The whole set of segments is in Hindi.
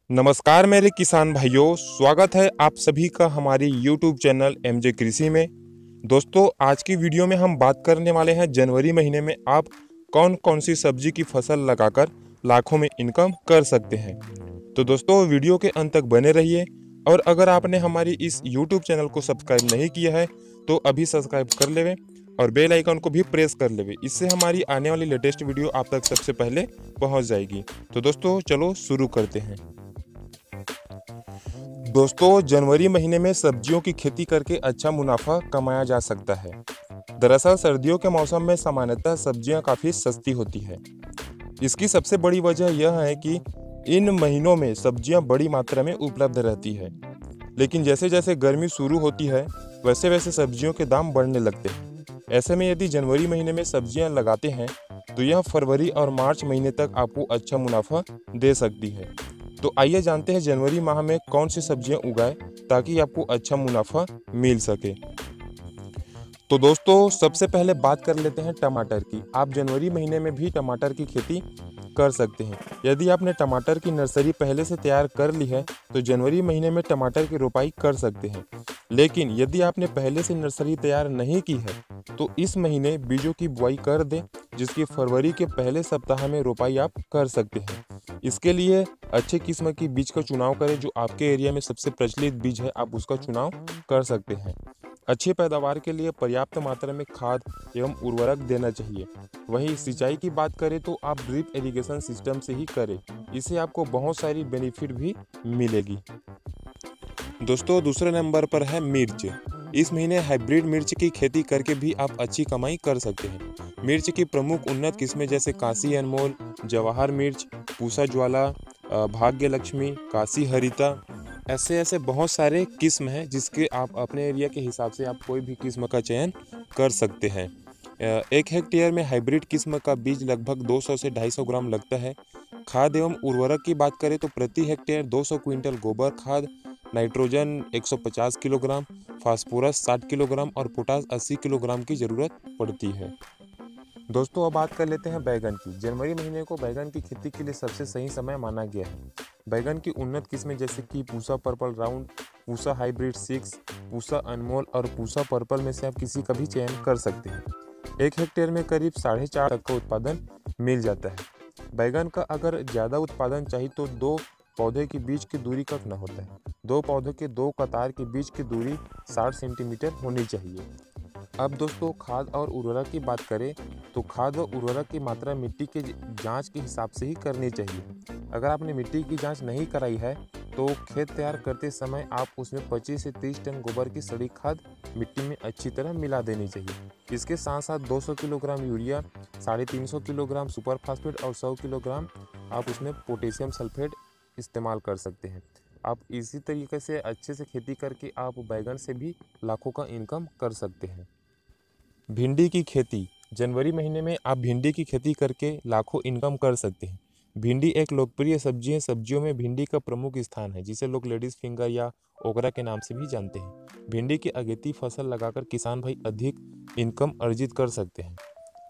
नमस्कार मेरे किसान भाइयों, स्वागत है आप सभी का हमारी YouTube चैनल एमजे कृषि में। दोस्तों, आज की वीडियो में हम बात करने वाले हैं जनवरी महीने में आप कौन कौन सी सब्जी की फसल लगाकर लाखों में इनकम कर सकते हैं। तो दोस्तों, वीडियो के अंत तक बने रहिए और अगर आपने हमारी इस YouTube चैनल को सब्सक्राइब नहीं किया है तो अभी सब्सक्राइब कर लेवें और बेल आइकन को भी प्रेस कर लेवें। इससे हमारी आने वाली लेटेस्ट वीडियो आप तक सबसे पहले पहुंच जाएगी। तो दोस्तों, चलो शुरू करते हैं। दोस्तों, जनवरी महीने में सब्जियों की खेती करके अच्छा मुनाफा कमाया जा सकता है। दरअसल सर्दियों के मौसम में सामान्यतः सब्जियां काफ़ी सस्ती होती है। इसकी सबसे बड़ी वजह यह है कि इन महीनों में सब्जियां बड़ी मात्रा में उपलब्ध रहती है। लेकिन जैसे जैसे गर्मी शुरू होती है वैसे वैसे सब्जियों के दाम बढ़ने लगते हैं। ऐसे में यदि जनवरी महीने में सब्जियां लगाते हैं तो यह फरवरी और मार्च महीने तक आपको अच्छा मुनाफा दे सकती है। तो आइए जानते हैं जनवरी माह में कौन सी सब्जियां उगाएं ताकि आपको अच्छा मुनाफा मिल सके। तो दोस्तों, सबसे पहले बात कर लेते हैं टमाटर की। आप जनवरी महीने में भी टमाटर की खेती कर सकते हैं। यदि आपने टमाटर की नर्सरी पहले से तैयार कर ली है तो जनवरी महीने में टमाटर की रोपाई कर सकते हैं। लेकिन यदि आपने पहले से नर्सरी तैयार नहीं की है तो इस महीने बीजों की बुआई कर दें, जिसकी फरवरी के पहले सप्ताह में रोपाई आप कर सकते हैं। इसके लिए अच्छे किस्म की बीज का चुनाव करें। जो आपके एरिया में सबसे प्रचलित बीज है आप उसका चुनाव कर सकते हैं। अच्छी पैदावार के लिए पर्याप्त मात्रा में खाद एवं उर्वरक देना चाहिए। वहीं सिंचाई की बात करें तो आप ड्रिप इरिगेशन सिस्टम से ही करें। इससे आपको बहुत सारी बेनिफिट भी मिलेगी। दोस्तों, दूसरे नंबर पर है मिर्च। इस महीने हाइब्रिड मिर्च की खेती करके भी आप अच्छी कमाई कर सकते हैं। मिर्च की प्रमुख उन्नत किस्में जैसे काशी अनमोल, जवाहर मिर्च, पूसा ज्वाला, भाग्य लक्ष्मी, काशी हरिता, ऐसे ऐसे बहुत सारे किस्म हैं जिसके आप अपने एरिया के हिसाब से आप कोई भी किस्म का चयन कर सकते हैं। 1 हेक्टेयर में हाइब्रिड किस्म का बीज लगभग 200 से 250 ग्राम लगता है। खाद एवं उर्वरक की बात करें तो प्रति हेक्टेयर 200 क्विंटल गोबर खाद, नाइट्रोजन 150 किलोग्राम, फास्फोरस 60 किलोग्राम और पोटास 80 किलोग्राम की ज़रूरत पड़ती है। दोस्तों, अब बात कर लेते हैं बैगन की। जनवरी महीने को बैगन की खेती के लिए सबसे सही समय माना गया है। बैगन की उन्नत किस्में जैसे कि Pusa purple round, Pusa hybrid 6, Pusa Anmol और पूसा पर्पल में से आप किसी का भी चयन कर सकते हैं। 1 हेक्टेयर में करीब 4.5 तक का उत्पादन मिल जाता है। बैगन का अगर ज़्यादा उत्पादन चाहिए तो 2 पौधे के बीच की दूरी कम न होता है। 2 पौधों के 2 कतार के बीच की दूरी 60 सेंटीमीटर होनी चाहिए। अब दोस्तों, खाद और उर्वरक की बात करें तो खाद और उर्वरक की मात्रा मिट्टी के जांच के हिसाब से ही करनी चाहिए। अगर आपने मिट्टी की जांच नहीं कराई है तो खेत तैयार करते समय आप उसमें 25 से 30 टन गोबर की सड़ी खाद मिट्टी में अच्छी तरह मिला देनी चाहिए। इसके साथ साथ 200 kilogram urea, 350 kilogram super phosphate और 100 किलोग्राम आप उसमें पोटेशियम सल्फेट इस्तेमाल कर सकते हैं। आप इसी तरीके से अच्छे से खेती करके आप बैगन से भी लाखों का इनकम कर सकते हैं। भिंडी की खेती। जनवरी महीने में आप भिंडी की खेती करके लाखों इनकम कर सकते हैं। भिंडी एक लोकप्रिय सब्जी है। सब्जियों में भिंडी का प्रमुख स्थान है, जिसे लोग लेडीज फिंगर या ओकरा के नाम से भी जानते हैं। भिंडी की अगेती फसल लगाकर किसान भाई अधिक इनकम अर्जित कर सकते हैं।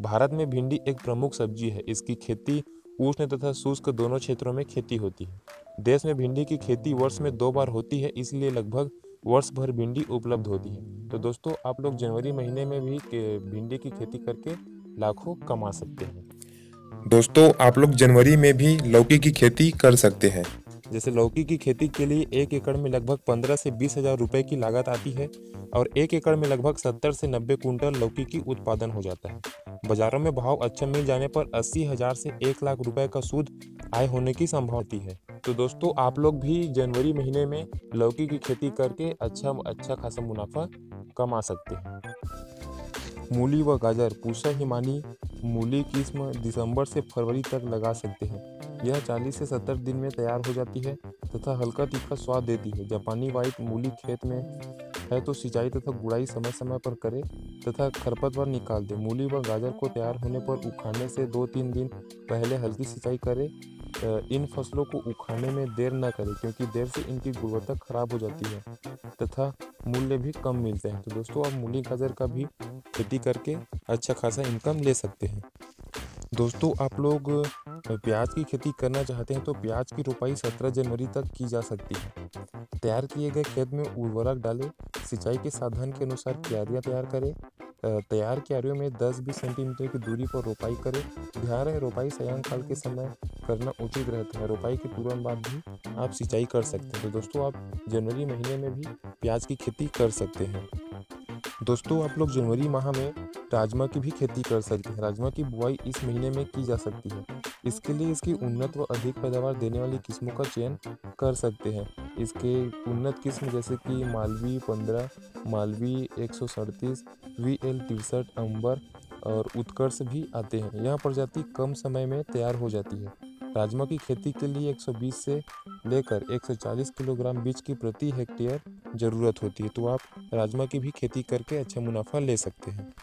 भारत में भिंडी एक प्रमुख सब्जी है। इसकी खेती उष्ण तथा शुष्क दोनों क्षेत्रों में खेती होती है। देश में भिंडी की खेती वर्ष में 2 बार होती है, इसलिए लगभग वर्ष भर भिंडी उपलब्ध होती है। तो दोस्तों, आप लोग जनवरी महीने में भी भिंडी की खेती करके लाखों कमा सकते हैं। दोस्तों, आप लोग जनवरी में भी लौकी की खेती कर सकते हैं। जैसे लौकी की खेती के लिए 1 एकड़ में लगभग 15 से 20 हज़ार रुपये की लागत आती है और 1 एकड़ में लगभग 70 से 90 कुंटल लौकी की उत्पादन हो जाता है। बाजारों में भाव अच्छा मिल जाने पर 80,000 से 1 लाख रुपए का शुद्ध आय होने की संभावना है। तो दोस्तों, आप लोग भी जनवरी महीने में लौकी की खेती करके अच्छा खासा मुनाफा कमा सकते हैं। मूली व गाजर। पूसा हिमानी मूली किस्म दिसंबर से फरवरी तक लगा सकते हैं। यह 40 से 70 दिन में तैयार हो जाती है तथा हल्का तीखा स्वाद देती है। जापानी व्हाइट मूली खेत में है तो सिंचाई तथा गुड़ाई समय समय पर करें तथा खरपतवार निकाल दें। मूली व गाजर को तैयार होने पर उखाड़ने से 2-3 दिन पहले हल्की सिंचाई करें। इन फसलों को उखाड़ने में देर न करें क्योंकि देर से इनकी गुणवत्ता खराब हो जाती है तथा मूल्य भी कम मिलते हैं। तो दोस्तों, आप मूली गाजर का भी खेती करके अच्छा खासा इनकम ले सकते हैं। दोस्तों, आप लोग प्याज की खेती करना चाहते हैं तो प्याज की रोपाई 17 जनवरी तक की जा सकती है। तैयार किए गए खेत में उर्वरक डालें, सिंचाई के साधन के अनुसार क्यारियाँ तैयार करें। तैयार क्यारियों में 10-20 सेंटीमीटर की दूरी पर रोपाई करें। ध्यान रहे, रोपाई सायंकाल के समय करना उचित रहता है। रोपाई के तुरंत बाद भी आप सिंचाई कर सकते हैं। तो दोस्तों, आप जनवरी महीने में भी प्याज की खेती कर सकते हैं। दोस्तों, आप लोग जनवरी माह में राजमा की भी खेती कर सकते हैं। राजमा की बुआई इस महीने में की जा सकती है। इसके लिए इसकी उन्नत व अधिक पैदावार देने वाली किस्मों का चयन कर सकते हैं। इसके उन्नत किस्म जैसे कि मालवी 15, मालवी 137, VL 63, अंबर और उत्कर्ष भी आते हैं। यह प्रजाति कम समय में तैयार हो जाती है। राजमा की खेती के लिए 120 से लेकर 140 किलोग्राम बीज की प्रति हेक्टेयर ज़रूरत होती है। तो आप राजमा की भी खेती करके अच्छा मुनाफा ले सकते हैं।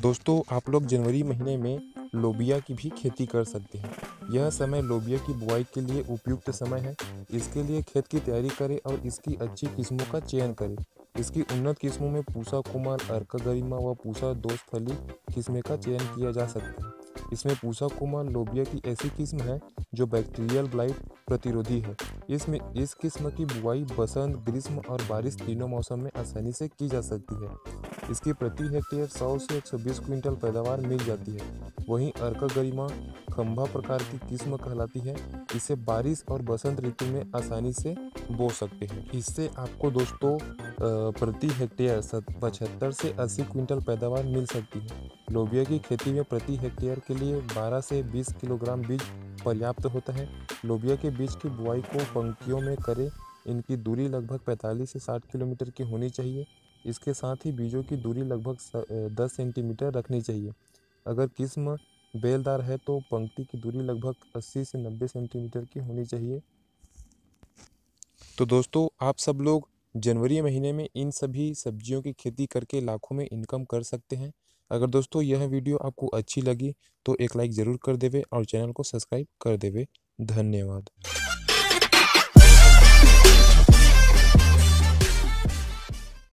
दोस्तों, आप लोग जनवरी महीने में लोबिया की भी खेती कर सकते हैं। यह समय लोबिया की बुआई के लिए उपयुक्त समय है। इसके लिए खेत की तैयारी करें और इसकी अच्छी किस्मों का चयन करें। इसकी उन्नत किस्मों में पूसा कुमार, अर्का गरिमा व पूसा दोस्तफली किस्में का चयन किया जा सकता है। इसमें पूसा कुमार लोबिया की ऐसी किस्म है जो बैक्टीरियल ब्लाइट प्रतिरोधी है। इस किस्म की बुआई बसंत, ग्रीष्म और बारिश तीनों मौसम में आसानी से की जा सकती है। इसकी प्रति हेक्टेयर 100 से 120 क्विंटल पैदावार मिल जाती है। वहीं अर्का गरिमा खंभा प्रकार की किस्म कहलाती है। इसे बारिश और बसंत ऋतु में आसानी से बो सकते हैं। इससे आपको दोस्तों प्रति हेक्टेयर 75 से 80 क्विंटल पैदावार मिल सकती है। लोबिया की खेती में प्रति हेक्टेयर के लिए 12 से 20 किलोग्राम बीज पर्याप्त होता है। लोबिया के बीज की बुआई को पंक्तियों में करें। इनकी दूरी लगभग 45 से 60 किलोमीटर की होनी चाहिए। इसके साथ ही बीजों की दूरी लगभग 10 सेंटीमीटर रखनी चाहिए। अगर किस्म बेलदार है तो पंक्ति की दूरी लगभग 80 से 90 सेंटीमीटर की होनी चाहिए। तो दोस्तों, आप सब लोग जनवरी महीने में इन सभी सब्जियों की खेती करके लाखों में इनकम कर सकते हैं। अगर दोस्तों यह वीडियो आपको अच्छी लगी तो एक लाइक ज़रूर कर देवे और चैनल को सब्सक्राइब कर देवे। धन्यवाद।